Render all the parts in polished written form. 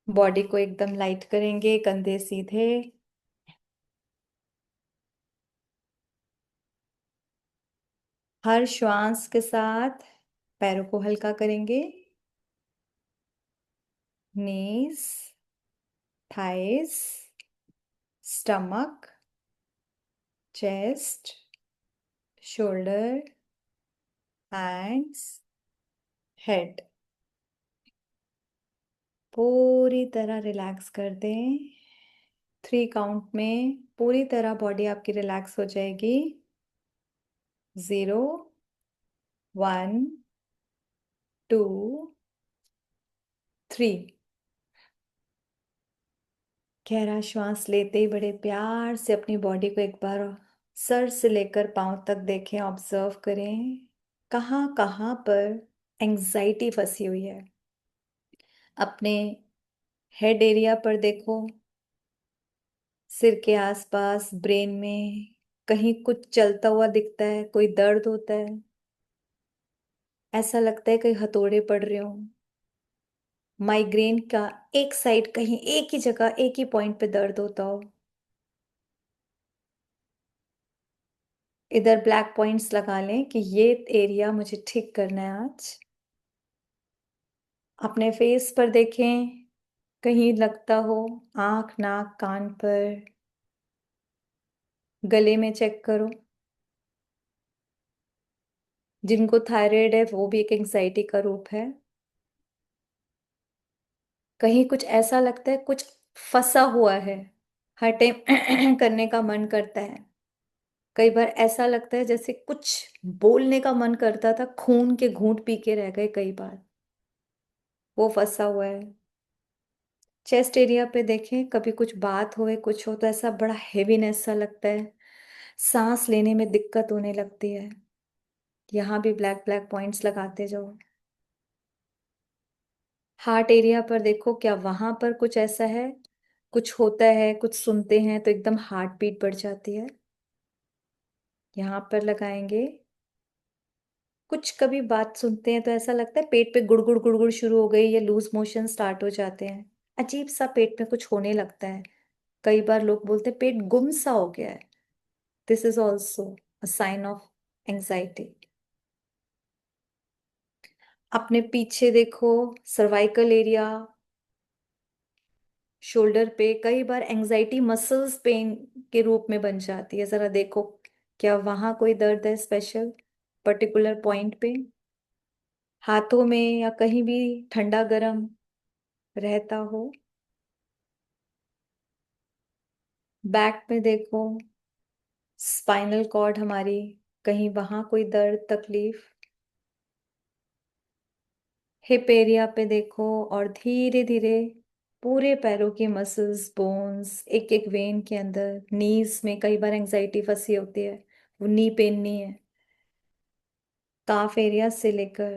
Body को एकदम light करेंगे, कंधे सीधे। हर श्वास के साथ पैरों को हल्का करेंगे। Knees, thighs, stomach, chest, shoulder, hands, head. पूरी तरह रिलैक्स कर दें। 3 काउंट में पूरी तरह बॉडी आपकी रिलैक्स हो जाएगी। 0, 1, 2, 3। गहरा श्वास लेते ही बड़े प्यार से अपनी बॉडी को एक बार सर से लेकर पांव तक देखें, ऑब्जर्व करें कहाँ कहाँ पर एंजाइटी फंसी हुई है। अपने हेड एरिया पर देखो, सिर के आसपास, ब्रेन में कहीं कुछ चलता हुआ दिखता है, कोई दर्द होता है, ऐसा लगता है कहीं हथौड़े पड़ रहे हो। माइग्रेन का एक साइड कहीं एक ही जगह एक ही पॉइंट पे दर्द होता हो। इधर ब्लैक पॉइंट्स लगा लें कि ये एरिया मुझे ठीक करना है आज। अपने फेस पर देखें, कहीं लगता हो आंख, नाक, कान पर, गले में चेक करो। जिनको थायराइड है वो भी एक एंजाइटी का रूप है। कहीं कुछ ऐसा लगता है कुछ फंसा हुआ है, हर टाइम करने का मन करता है। कई बार ऐसा लगता है जैसे कुछ बोलने का मन करता था, खून के घूंट पी के रह गए कई बार, वो फंसा हुआ है। चेस्ट एरिया पे देखें, कभी कुछ बात होए कुछ हो तो ऐसा बड़ा हेवीनेस सा लगता है, सांस लेने में दिक्कत होने लगती है। यहाँ भी ब्लैक ब्लैक पॉइंट्स लगाते जाओ। हार्ट एरिया पर देखो, क्या वहां पर कुछ ऐसा है, कुछ होता है, कुछ सुनते हैं तो एकदम हार्ट बीट बढ़ जाती है। यहाँ पर लगाएंगे। कुछ कभी बात सुनते हैं तो ऐसा लगता है पेट पे गुड़गुड़ गुड़गुड़ शुरू हो गई, या लूज मोशन स्टार्ट हो जाते हैं, अजीब सा पेट में कुछ होने लगता है। कई बार लोग बोलते हैं पेट गुम सा हो गया है। This is also a sign of anxiety. अपने पीछे देखो, सर्वाइकल एरिया, शोल्डर पे कई बार एंजाइटी मसल्स पेन के रूप में बन जाती है। जरा देखो, क्या वहां कोई दर्द है स्पेशल, पर्टिकुलर पॉइंट पे, हाथों में या कहीं भी ठंडा गरम रहता हो। बैक में देखो, स्पाइनल कॉर्ड हमारी, कहीं वहां कोई दर्द तकलीफ। हिप एरिया पे देखो, और धीरे धीरे पूरे पैरों की मसल्स, बोन्स, एक एक वेन के अंदर। नीज में कई बार एंजाइटी फंसी होती है, वो नी पेन नहीं है। काफ एरिया से लेकर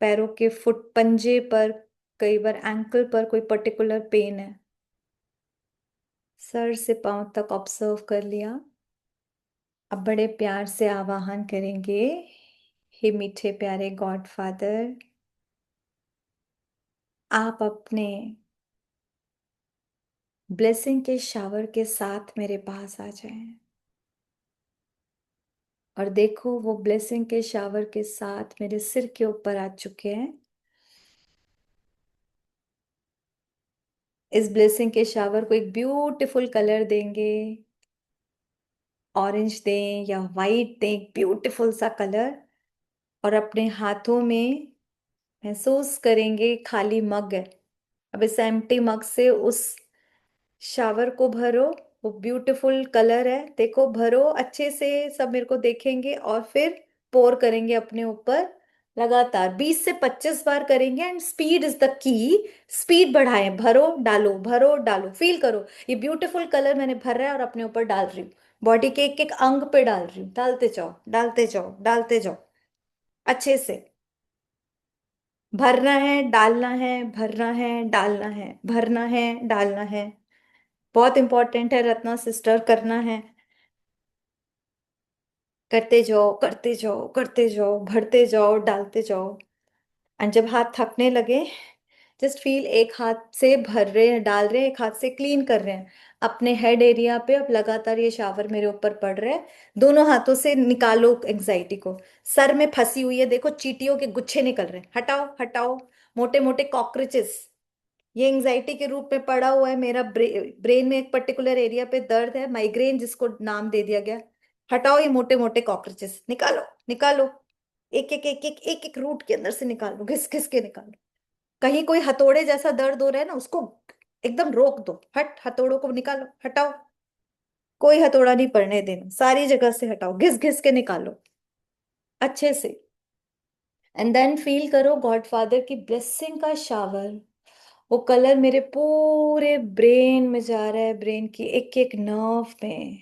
पैरों के फुट पंजे पर, कई बार एंकल पर कोई पर्टिकुलर पेन है। सर से पांव तक ऑब्जर्व कर लिया। अब बड़े प्यार से आवाहन करेंगे, हे मीठे प्यारे गॉड फादर, आप अपने ब्लेसिंग के शावर के साथ मेरे पास आ जाएं। और देखो, वो ब्लेसिंग के शावर के साथ मेरे सिर के ऊपर आ चुके हैं। इस ब्लेसिंग के शावर को एक ब्यूटीफुल कलर देंगे। ऑरेंज दें या वाइट दें, एक ब्यूटीफुल सा कलर। और अपने हाथों में महसूस करेंगे खाली मग है। अब इस एम्प्टी मग से उस शावर को भरो। वो ब्यूटीफुल कलर है, देखो भरो अच्छे से, सब मेरे को देखेंगे, और फिर पोर करेंगे अपने ऊपर। लगातार 20 से 25 बार करेंगे, and speed is the key. Speed बढ़ाएं, भरो डालो, भरो डालो, फील करो ये ब्यूटीफुल कलर मैंने भर रहा है और अपने ऊपर डाल रही हूँ। बॉडी के एक एक अंग पे डाल रही हूँ, डालते जाओ डालते जाओ डालते जाओ अच्छे से। भरना है, डालना है, भरना है, डालना है, भरना है, डालना है। बहुत इंपॉर्टेंट है रत्ना सिस्टर, करना है। करते जाओ करते जाओ करते जाओ, भरते जाओ डालते जाओ। और जब हाथ थकने लगे, जस्ट फील, एक हाथ से भर रहे हैं, डाल रहे हैं, एक हाथ से क्लीन कर रहे हैं अपने हेड एरिया पे। अब लगातार ये शावर मेरे ऊपर पड़ रहा है, दोनों हाथों से निकालो एंग्जाइटी को। सर में फंसी हुई है, देखो चींटियों के गुच्छे निकल रहे हैं, हटाओ हटाओ। मोटे मोटे कॉकरोचेस, ये एंग्जाइटी के रूप में पड़ा हुआ है मेरा। ब्रेन में एक पर्टिकुलर एरिया पे दर्द है, माइग्रेन जिसको नाम दे दिया गया। हटाओ ये मोटे मोटे कॉकरोचेस, निकालो निकालो। एक एक एक एक एक एक रूट के अंदर से निकालो, घिस घिस के निकालो। कहीं कोई हथौड़े जैसा दर्द हो रहा है ना, उसको एकदम रोक दो, हट, हथौड़ों को निकालो, हटाओ। कोई हथौड़ा नहीं पड़ने देना, सारी जगह से हटाओ, घिस घिस के निकालो अच्छे से। एंड देन फील करो गॉडफादर की ब्लेसिंग का शावर। वो कलर मेरे पूरे ब्रेन में जा रहा है, ब्रेन की एक एक नर्व में।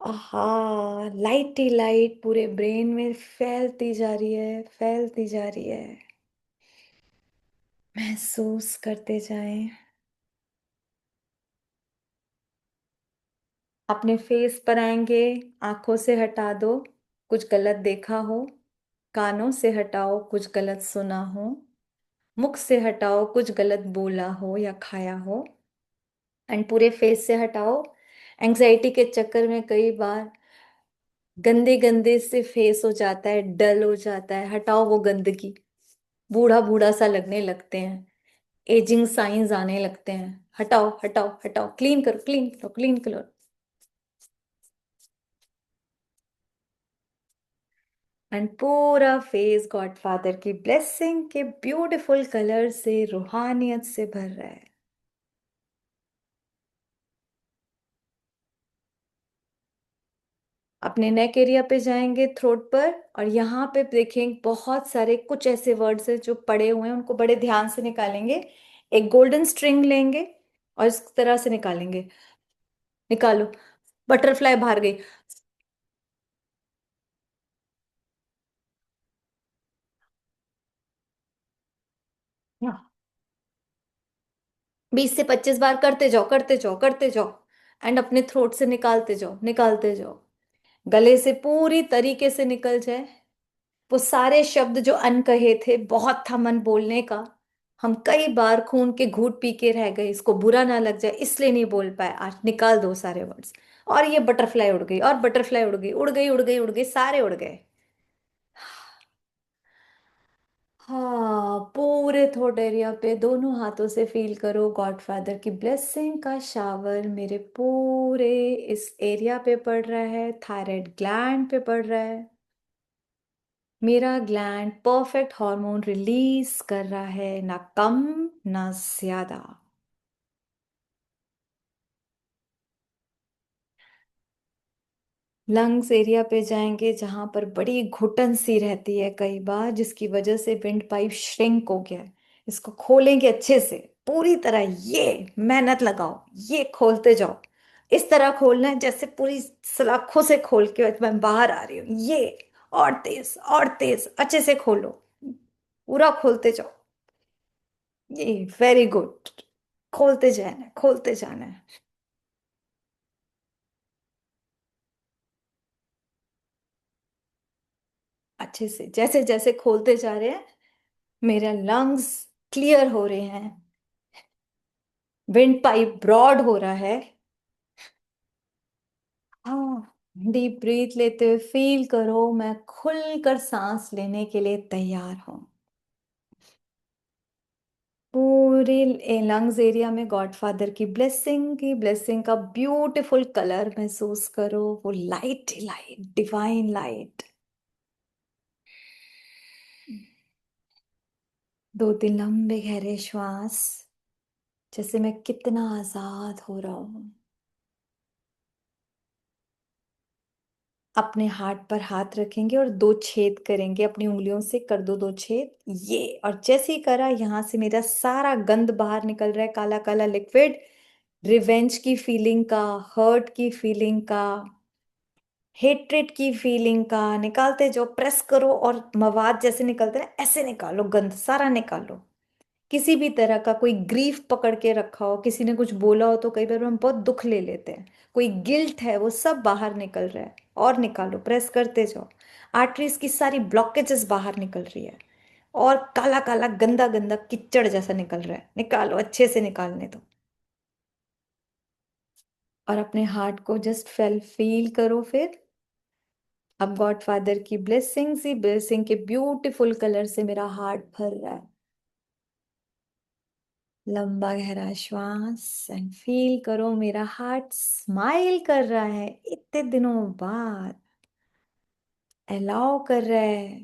आहा, लाइट ही लाइट पूरे ब्रेन में फैलती जा रही है, फैलती जा रही है। महसूस करते जाएं। अपने फेस पर आएंगे, आंखों से हटा दो कुछ गलत देखा हो, कानों से हटाओ कुछ गलत सुना हो, मुख से हटाओ कुछ गलत बोला हो या खाया हो। एंड पूरे फेस से हटाओ। एंग्जाइटी के चक्कर में कई बार गंदे गंदे से फेस हो जाता है, डल हो जाता है, हटाओ वो गंदगी। बूढ़ा बूढ़ा सा लगने लगते हैं, एजिंग साइंस आने लगते हैं, हटाओ हटाओ हटाओ, क्लीन करो क्लीन करो क्लीन करो। एंड पूरा फेस गॉडफादर की ब्लेसिंग के ब्यूटीफुल कलर से, रूहानियत से भर रहा है। अपने नेक एरिया पे जाएंगे, थ्रोट पर, और यहाँ पे देखेंगे बहुत सारे कुछ ऐसे वर्ड्स हैं जो पड़े हुए हैं, उनको बड़े ध्यान से निकालेंगे। एक गोल्डन स्ट्रिंग लेंगे और इस तरह से निकालेंगे। निकालो। बटरफ्लाई बाहर गई। हाँ, 20 से 25 बार करते जाओ करते जाओ करते जाओ। एंड अपने थ्रोट से निकालते जाओ निकालते जाओ। गले से पूरी तरीके से निकल जाए वो सारे शब्द जो अनकहे थे। बहुत था मन बोलने का, हम कई बार खून के घूंट पी के रह गए, इसको बुरा ना लग जाए इसलिए नहीं बोल पाए, आज निकाल दो सारे वर्ड्स। और ये बटरफ्लाई उड़ गई, और बटरफ्लाई उड़ गई, उड़ गई उड़ गई उड़ गई, सारे उड़ गए। हाँ, पूरे थ्रोट एरिया पे दोनों हाथों से फील करो गॉडफादर की ब्लेसिंग का शावर मेरे पूरे इस एरिया पे पड़ रहा है, थायराइड ग्लैंड पे पड़ रहा है। मेरा ग्लैंड परफेक्ट हार्मोन रिलीज कर रहा है, ना कम ना ज्यादा। लंग्स एरिया पे जाएंगे जहां पर बड़ी घुटन सी रहती है कई बार, जिसकी वजह से विंड पाइप श्रिंक हो गया है। इसको खोलेंगे अच्छे से, पूरी तरह, ये मेहनत लगाओ, ये खोलते जाओ। इस तरह खोलना है जैसे पूरी सलाखों से खोल के मैं बाहर आ रही हूँ, ये। और तेज अच्छे से खोलो, पूरा खोलते जाओ। ये वेरी गुड। खोलते जाना है, खोलते जाना है अच्छे से। जैसे जैसे खोलते जा रहे हैं मेरे लंग्स क्लियर हो रहे हैं, विंड पाइप ब्रॉड हो रहा है। हाँ, डीप ब्रीथ लेते हुए फील करो मैं खुलकर सांस लेने के लिए तैयार हूँ। पूरे लंग्स एरिया में गॉडफादर की ब्लेसिंग का ब्यूटीफुल कलर महसूस करो, वो लाइट लाइट डिवाइन लाइट। 2 3 लंबे गहरे श्वास, जैसे मैं कितना आजाद हो रहा हूँ। अपने हाथ पर हाथ रखेंगे और 2 छेद करेंगे, अपनी उंगलियों से कर दो 2 छेद, ये। और जैसे ही करा, यहां से मेरा सारा गंद बाहर निकल रहा है, काला काला लिक्विड। रिवेंज की फीलिंग का, हर्ट की फीलिंग का, हेट्रेड की फीलिंग का निकालते जाओ। प्रेस करो और मवाद जैसे निकलते हैं ऐसे निकालो, गंद सारा निकालो। किसी भी तरह का कोई ग्रीफ पकड़ के रखा हो, किसी ने कुछ बोला हो, तो कई बार हम बहुत दुख ले लेते हैं, कोई गिल्ट है, वो सब बाहर निकल रहा है। और निकालो, प्रेस करते जाओ। आर्टरीज की सारी ब्लॉकेजेस बाहर निकल रही है। और काला काला गंदा गंदा कीचड़ जैसा निकल रहा है, निकालो, अच्छे से निकालने दो। और अपने हार्ट को जस्ट फील करो फिर। अब गॉड फादर की ब्लेसिंग, ही ब्लेसिंग के ब्यूटीफुल कलर से मेरा हार्ट भर रहा है। लंबा गहरा श्वास एंड फील करो मेरा हार्ट स्माइल कर रहा है इतने दिनों बाद, अलाउ कर रहा है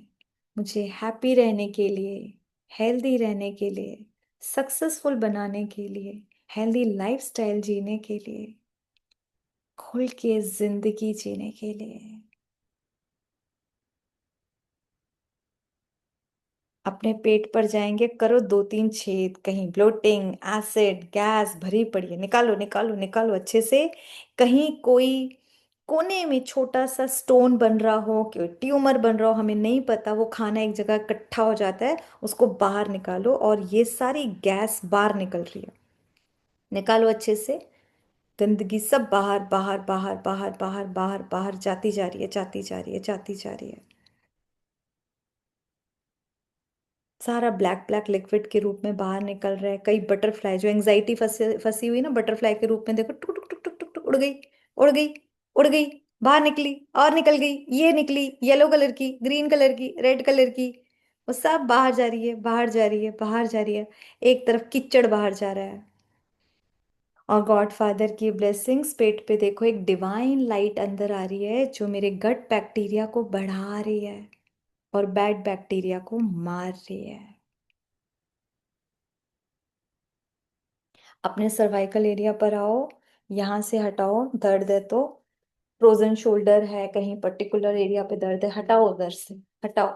मुझे हैप्पी रहने के लिए, हेल्दी रहने के लिए, सक्सेसफुल बनाने के लिए, हेल्दी लाइफस्टाइल जीने के लिए, खुल के जिंदगी जीने के लिए। अपने पेट पर जाएंगे, करो दो तीन छेद, कहीं ब्लोटिंग, एसिड, गैस भरी पड़ी है, निकालो निकालो निकालो अच्छे से। कहीं कोई कोने में छोटा सा स्टोन बन रहा हो, कोई ट्यूमर बन रहा हो, हमें नहीं पता, वो खाना एक जगह इकट्ठा हो जाता है, उसको बाहर निकालो। और ये सारी गैस बाहर निकल रही है, निकालो अच्छे से। गंदगी सब बाहर बाहर बाहर बाहर बाहर बाहर बाहर जाती जा रही है, जाती जा रही है, जाती जा रही है। सारा ब्लैक ब्लैक लिक्विड के रूप में बाहर निकल रहा है। कई बटरफ्लाई जो एंजाइटी फंसी फंसी हुई ना, बटरफ्लाई के रूप में देखो, टुक टुक टुक टुक टुक उड़ गई, उड़ गई, उड़ गई, बाहर निकली, और निकल गई, ये निकली येलो कलर की, ग्रीन कलर की, रेड कलर की, वो सब बाहर जा रही है, बाहर जा रही है, बाहर जा रही है। एक तरफ कीचड़ बाहर जा रहा है। और गॉड फादर की ब्लेसिंग्स, पेट पे देखो एक डिवाइन लाइट अंदर आ रही है जो मेरे गट बैक्टीरिया को बढ़ा रही है और बैड बैक्टीरिया को मार रही है। अपने सर्वाइकल एरिया पर आओ, यहाँ से हटाओ, दर्द है तो फ्रोजन शोल्डर है, कहीं पर्टिकुलर एरिया पे दर्द है, हटाओ उधर से, हटाओ,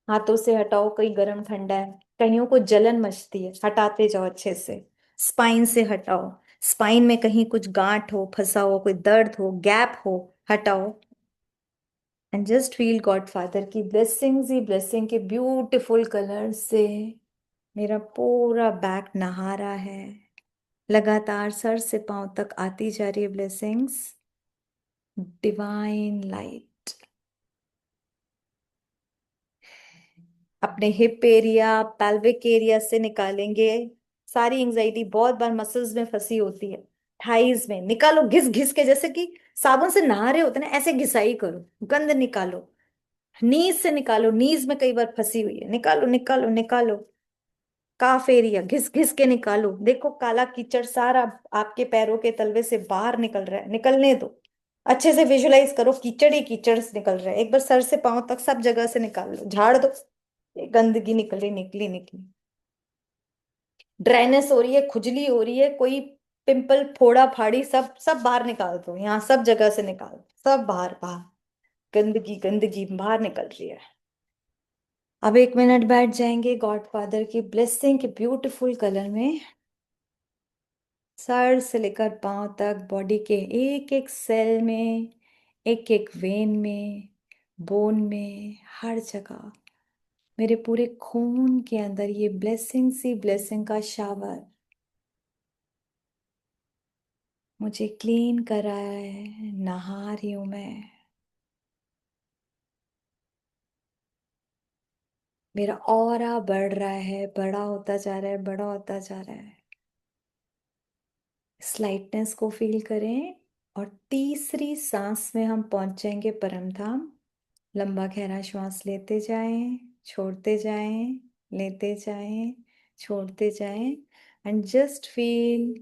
हाथों से हटाओ, कहीं गर्म ठंडा है, कहीं को जलन मचती है, हटाते जाओ अच्छे से। स्पाइन से हटाओ, स्पाइन में कहीं कुछ गांठ हो, फंसा हो, कोई दर्द हो, गैप हो, हटाओ। And just feel God father की ब्लेसिंग्स, ही ब्लेसिंग के ब्यूटिफुल कलर से मेरा पूरा बैक नहा रहा है। लगातार सर से पांव तक आती जा रही है ब्लेसिंग्स, डिवाइन लाइट। अपने हिप एरिया, पेल्विक एरिया से निकालेंगे सारी एंजाइटी, बहुत बार मसल्स में फंसी होती है, थाइज में, निकालो घिस घिस के, जैसे कि साबुन से नहा रहे होते ना, ऐसे घिसाई करो, गंद निकालो। नीज से निकालो, नीज में कई बार फंसी हुई है, निकालो निकालो निकालो। काफ एरिया घिस घिस के निकालो, देखो काला कीचड़ सारा आपके पैरों के तलवे से बाहर निकल रहा है, निकलने दो। अच्छे से विजुलाइज करो, कीचड़ ही कीचड़ से निकल रहा है, एक बार सर से पांव तक सब जगह से निकाल लो, झाड़ दो। ये गंदगी निकली निकली निकली, ड्राइनेस हो रही है, खुजली हो रही है, कोई पिंपल फोड़ा फाड़ी, सब सब बाहर निकाल दो, यहाँ सब जगह से निकाल दो, सब बाहर बाहर, गंदगी गंदगी बाहर निकल रही है। अब एक मिनट बैठ जाएंगे गॉड फादर की ब्लेसिंग के ब्यूटीफुल कलर में, सर से लेकर पांव तक, बॉडी के एक एक सेल में, एक एक वेन में, बोन में, हर जगह, मेरे पूरे खून के अंदर ये ब्लेसिंग सी ब्लेसिंग का शावर मुझे क्लीन करा है, नहा रही हूं मैं। मेरा ऑरा बढ़ रहा है, बड़ा होता जा रहा है, बड़ा होता जा रहा है। इस लाइटनेस को फील करें। और तीसरी सांस में हम पहुंच जाएंगे परम धाम। लंबा गहरा श्वास लेते जाएं, छोड़ते जाएं, लेते जाएं, छोड़ते जाएं। एंड जस्ट फील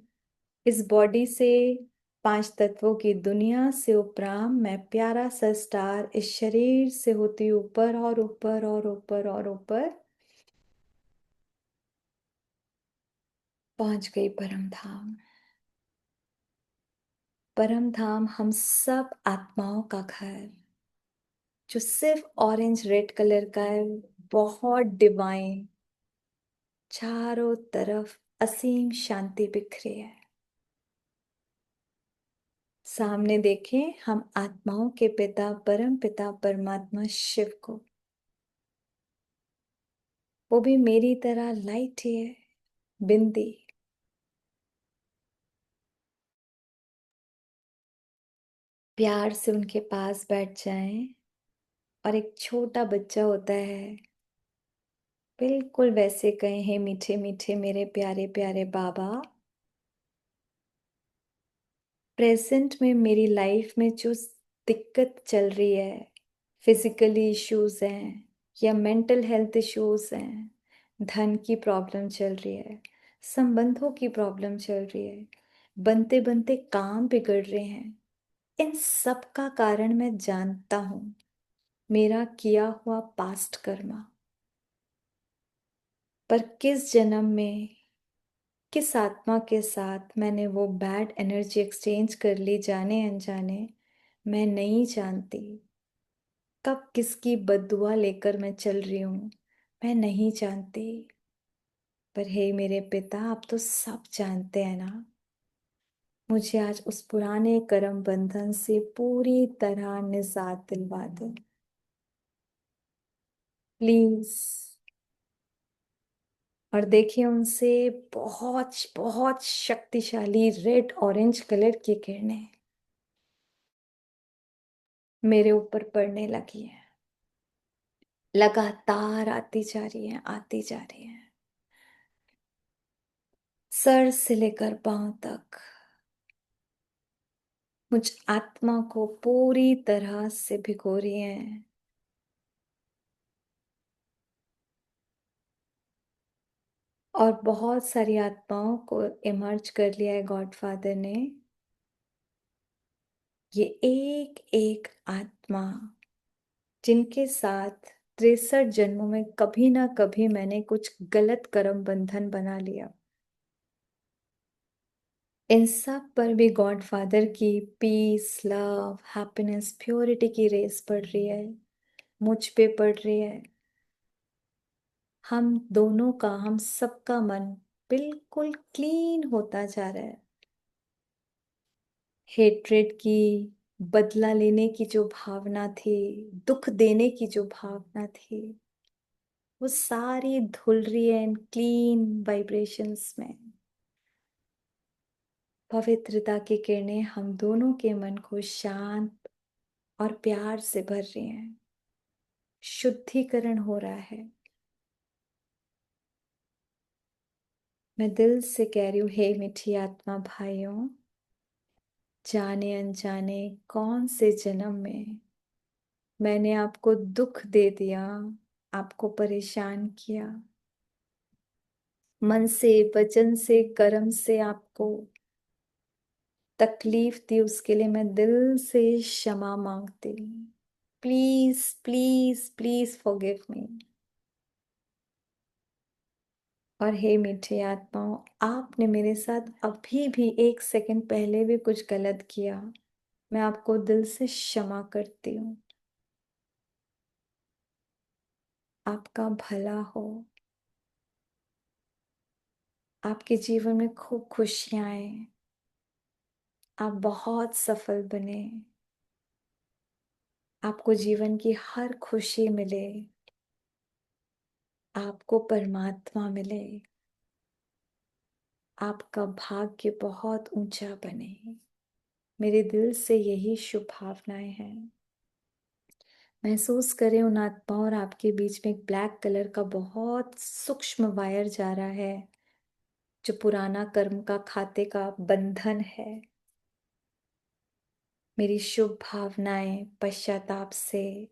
इस बॉडी से, पांच तत्वों की दुनिया से उपराम, मैं प्यारा सा स्टार इस शरीर से होती हूँ ऊपर और ऊपर और ऊपर और ऊपर, पहुंच गई परम धाम। परम धाम हम सब आत्माओं का घर, जो सिर्फ ऑरेंज रेड कलर का है, बहुत डिवाइन, चारों तरफ असीम शांति बिखरी है। सामने देखें हम आत्माओं के पिता परम पिता परमात्मा शिव को, वो भी मेरी तरह लाइट ही है, बिंदी। प्यार से उनके पास बैठ जाएं। और एक छोटा बच्चा होता है बिल्कुल वैसे कहे हैं मीठे मीठे मेरे प्यारे प्यारे बाबा। प्रेजेंट में मेरी लाइफ में जो दिक्कत चल रही है, फिजिकली इश्यूज हैं या मेंटल हेल्थ इश्यूज हैं, धन की प्रॉब्लम चल रही है, संबंधों की प्रॉब्लम चल रही है, बनते बनते काम बिगड़ रहे हैं, इन सब का कारण मैं जानता हूं, मेरा किया हुआ पास्ट कर्मा। पर किस जन्म में किस आत्मा के साथ मैंने वो बैड एनर्जी एक्सचेंज कर ली जाने अनजाने, मैं नहीं जानती। कब किसकी बद्दुआ लेकर मैं चल रही हूं, मैं नहीं जानती। पर हे मेरे पिता, आप तो सब जानते हैं ना। मुझे आज उस पुराने कर्म बंधन से पूरी तरह निजात दिलवा दो प्लीज। और देखिए उनसे बहुत बहुत शक्तिशाली रेड ऑरेंज कलर की किरणें मेरे ऊपर पड़ने लगी है, लगातार आती जा रही है, आती जा रही है, सर से लेकर पांव तक। मुझ आत्मा को पूरी तरह से भिगो रही है। और बहुत सारी आत्माओं को इमर्ज कर लिया है गॉड फादर ने। ये एक एक आत्मा जिनके साथ 63 जन्मों में कभी ना कभी मैंने कुछ गलत कर्म बंधन बना लिया, इन सब पर भी गॉड फादर की पीस, लव, हैप्पीनेस, प्योरिटी की रेस पड़ रही है, मुझ पे पड़ रही है। हम दोनों का, हम सबका मन बिल्कुल क्लीन होता जा रहा है। हेट्रेड की, बदला लेने की जो भावना थी, दुख देने की जो भावना थी, वो सारी धुल रही है इन क्लीन वाइब्रेशंस में। पवित्रता की किरणें हम दोनों के मन को शांत और प्यार से भर रही हैं। शुद्धिकरण हो रहा है। मैं दिल से कह रही हूँ, हे मीठी आत्मा भाइयों, जाने अनजाने कौन से जन्म में मैंने आपको दुख दे दिया, आपको परेशान किया, मन से, वचन से, कर्म से आपको तकलीफ दी, उसके लिए मैं दिल से क्षमा मांगती हूँ। Please please please forgive me. और हे मीठी आत्माओं, आपने मेरे साथ अभी भी एक सेकंड पहले भी कुछ गलत किया, मैं आपको दिल से क्षमा करती हूँ। आपका भला हो, आपके जीवन में खूब खुशियां आए, आप बहुत सफल बने, आपको जीवन की हर खुशी मिले, आपको परमात्मा मिले, आपका भाग्य बहुत ऊंचा बने। मेरे दिल से यही शुभ भावनाएं हैं। महसूस करें उन आत्माओं और आपके बीच में एक ब्लैक कलर का बहुत सूक्ष्म वायर जा रहा है, जो पुराना कर्म का खाते का बंधन है। मेरी शुभ भावनाएं पश्चाताप से,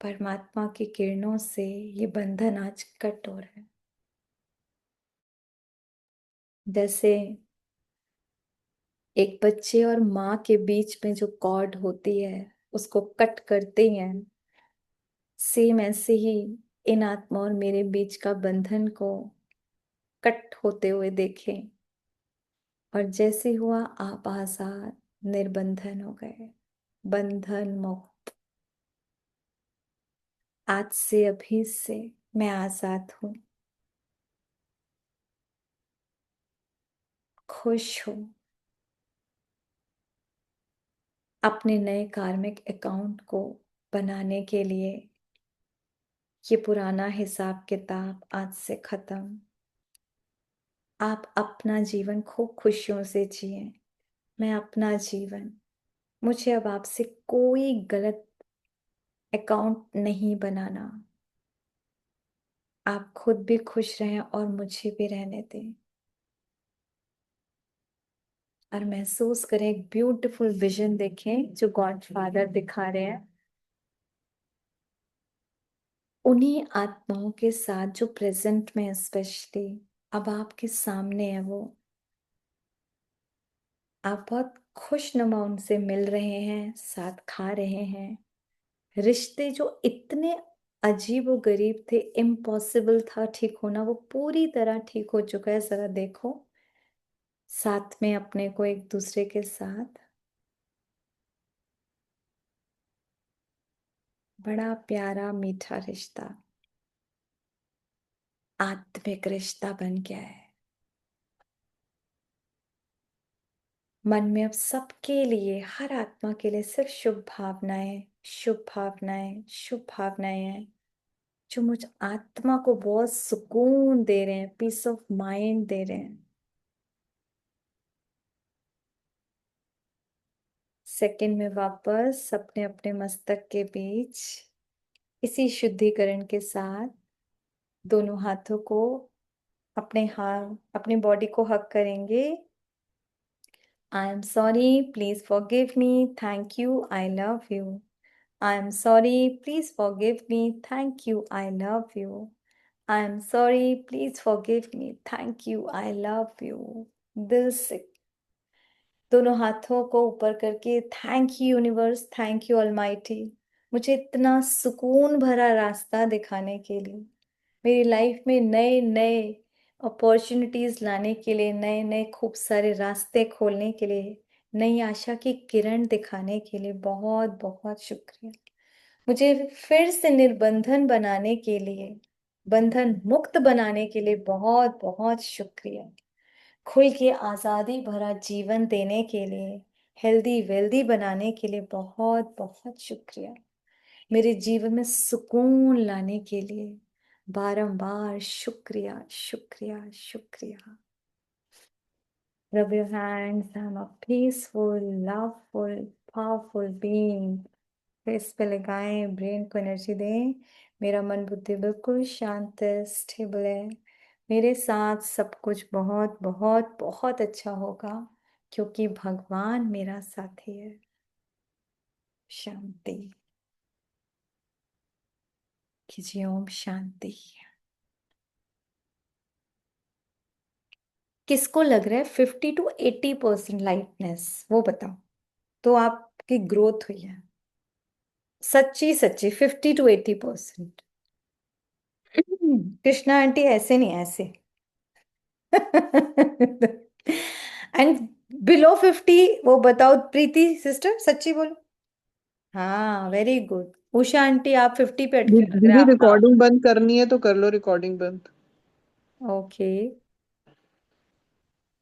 परमात्मा की किरणों से ये बंधन आज कट हो रहा है। जैसे एक बच्चे और माँ के बीच में जो कॉर्ड होती है, उसको कट करते हैं, सेम ऐसे ही इन आत्मा और मेरे बीच का बंधन को कट होते हुए देखें। और जैसे हुआ आप आजाद, निर्बंधन हो गए, बंधन मुक्त। आज से, अभी से मैं आजाद हूं, खुश हूं। अपने नए कार्मिक अकाउंट को बनाने के लिए ये पुराना हिसाब किताब आज से खत्म। आप अपना जीवन खूब खुशियों से जिए। मैं अपना जीवन, मुझे अब आपसे कोई गलत अकाउंट नहीं बनाना। आप खुद भी खुश रहें और मुझे भी रहने दें। और महसूस करें, एक ब्यूटीफुल विजन देखें जो गॉड फादर दिखा रहे हैं, उन्हीं आत्माओं के साथ जो प्रेजेंट में स्पेशली अब आपके सामने है। वो आप बहुत खुशनुमा उनसे मिल रहे हैं, साथ खा रहे हैं। रिश्ते जो इतने अजीब व गरीब थे, इम्पॉसिबल था ठीक होना, वो पूरी तरह ठीक हो चुका है। जरा देखो साथ में अपने को एक दूसरे के साथ, बड़ा प्यारा मीठा रिश्ता, आत्मिक रिश्ता बन गया है। मन में अब सबके लिए, हर आत्मा के लिए सिर्फ शुभ भावनाएं, शुभ भावनाएं, शुभ भावनाएं हैं जो मुझ आत्मा को बहुत सुकून दे रहे हैं, पीस ऑफ माइंड दे रहे हैं। सेकंड में वापस अपने अपने मस्तक के बीच इसी शुद्धिकरण के साथ दोनों हाथों को, अपने हाथ अपनी बॉडी को हक करेंगे। I am sorry, please forgive me, thank you, I love you. I am sorry, please forgive me. Thank you, I love you. I am sorry, please forgive me. Thank you, I love you. दिल से दोनों हाथों को ऊपर करके, thank you universe, thank you almighty, मुझे इतना सुकून भरा रास्ता दिखाने के लिए, मेरी लाइफ में नए नए अपॉर्चुनिटीज लाने के लिए, नए नए खूब सारे रास्ते खोलने के लिए, नई आशा की किरण दिखाने के लिए बहुत बहुत शुक्रिया। मुझे फिर से निर्बंधन बनाने के लिए, बंधन मुक्त बनाने के लिए बहुत बहुत शुक्रिया। खुल के आजादी भरा जीवन देने के लिए, हेल्दी वेल्दी बनाने के लिए बहुत बहुत शुक्रिया। मेरे जीवन में सुकून लाने के लिए बारंबार शुक्रिया शुक्रिया शुक्रिया। Rub your hands. I'm a peaceful, loveful, powerful being. Face पे लगाएं, ब्रेन को एनर्जी दें। मेरा मन बुद्धि बिल्कुल शांत है, स्टेबल है। मेरे साथ सब कुछ बहुत बहुत बहुत अच्छा होगा क्योंकि भगवान मेरा साथी है। शांति कीजिए, ओम शांति। किसको लग रहा है 50 to 80% लाइटनेस, वो बताओ तो आपकी ग्रोथ हुई है। सच्ची सच्ची 50 to 80%। कृष्णा आंटी ऐसे नहीं, ऐसे। एंड बिलो 50 वो बताओ, प्रीति सिस्टर सच्ची बोलो। हाँ वेरी गुड। उषा आंटी आप 50 पे अटके लग रहा है दीदी आपका। रिकॉर्डिंग बंद करनी है तो कर लो रिकॉर्डिंग बंद। ओके।